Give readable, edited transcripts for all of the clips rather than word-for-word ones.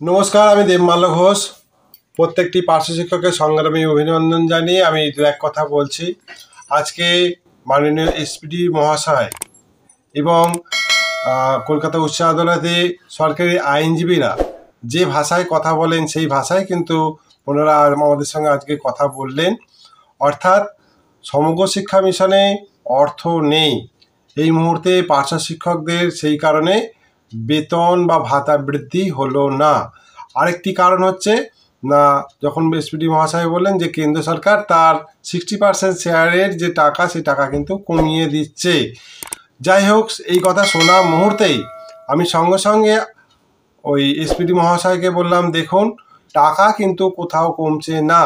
নমস্কার, আমি দেবমাল্য ঘোষ। প্রত্যেকটি পার্শ্ব শিক্ষকের সংগ্রামী অভিনন্দন জানিয়ে আমি দু এক কথা বলছি। আজকে মাননীয় এসপিডি মহাশয় এবং কলকাতা উচ্চ আদালতে সরকারি আইনজীবীরা যে ভাষায় কথা বলেন সেই ভাষায় কিন্তু ওনারা আমাদের সঙ্গে আজকে কথা বললেন। অর্থাৎ সমগ্র শিক্ষা মিশনে অর্থ নেই এই মুহূর্তে পার্শ্ব শিক্ষকদের, সেই কারণে বেতন বা ভাতা বৃদ্ধি হলো না। আরেকটি কারণ হচ্ছে না, যখন এসপিডি মহাশয় বললেন যে কেন্দ্র সরকার তার 60% শেয়ারের যে টাকা সেই টাকা কিন্তু কমিয়ে দিচ্ছে। যাই হোক, এই কথা শোনা মুহূর্তেই আমি সঙ্গে সঙ্গে ওই এসপিডি মহাশয়কে বললাম, দেখুন টাকা কিন্তু কোথাও কমছে না।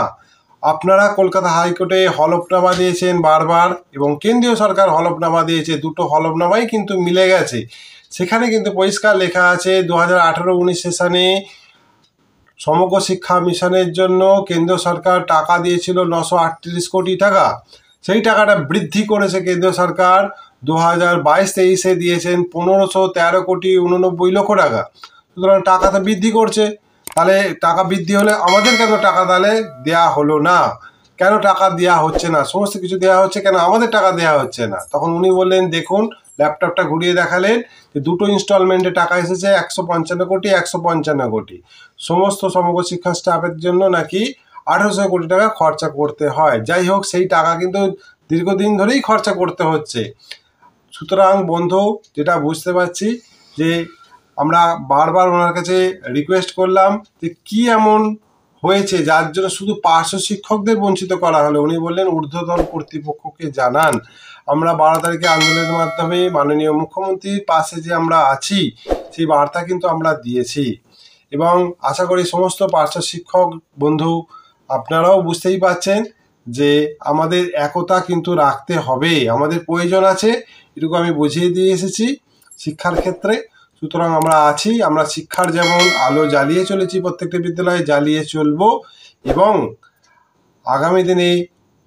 আপনারা কলকাতা হাইকোর্টে হলফনামা দিয়েছেন বারবার এবং কেন্দ্রীয় সরকার হলফনামা দিয়েছে, দুটো হলফনামাই কিন্তু মিলে গেছে। সেখানে কিন্তু পরিষ্কার লেখা আছে 2018-19 সেশনে সমগ্র শিক্ষা মিশনের জন্য কেন্দ্র সরকার টাকা দিয়েছিল 938 কোটি টাকা। সেই টাকাটা বৃদ্ধি করেছে কেন্দ্র সরকার 2022-23-এ দিয়েছেন 1513 কোটি 89 লক্ষ টাকা। সুতরাং টাকা তো বৃদ্ধি করছে, তাহলে টাকা বৃদ্ধি হলে আমাদের কেন টাকা তাহলে দেয়া হলো না? কেন টাকা দেওয়া হচ্ছে না? সমস্ত কিছু দেওয়া হচ্ছে, কেন আমাদের টাকা দেওয়া হচ্ছে না? তখন উনি বললেন, দেখুন ল্যাপটপটা ঘুরিয়ে দেখালেন যে দুটো ইনস্টলমেন্টে টাকা এসেছে 155 কোটি 155 কোটি। সমস্ত সমগ্র শিক্ষা স্টাফের জন্য নাকি 1800 কোটি টাকা খরচা করতে হয়। যাই হোক, সেই টাকা কিন্তু দীর্ঘদিন ধরেই খরচা করতে হচ্ছে। সুতরাং বন্ধু, যেটা বুঝতে পারছি যে আমরা বারবার ওনার কাছে রিকোয়েস্ট করলাম যে কি এমন হয়েছে যার জন্য শুধু পার্শ্ব শিক্ষকদের বঞ্চিত করা হলো। উনি বললেন ঊর্ধ্বতন কর্তৃপক্ষকে জানান। আমরা 12 তারিখে আন্দোলনের মাধ্যমে মাননীয় মুখ্যমন্ত্রীর পাশে যে আমরা আছি সেই বার্তা কিন্তু আমরা দিয়েছি এবং আশা করি সমস্ত পার্শ্ব শিক্ষক বন্ধু আপনারাও বুঝতেই পারছেন যে আমাদের একতা কিন্তু রাখতে হবে, আমাদের প্রয়োজন আছে, এটুকু আমি বুঝিয়ে দিয়ে এসেছি শিক্ষার ক্ষেত্রে। সুতরাং আমরা আছি, আমরা শিক্ষার যেমন আলো জ্বালিয়ে চলেছি, প্রত্যেকটা বিদ্যালয়ে জ্বালিয়ে চলবো এবং আগামী দিনে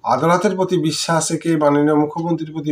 আদালতের প্রতি বিশ্বাস রেখে মাননীয় মুখ্যমন্ত্রীর প্রতি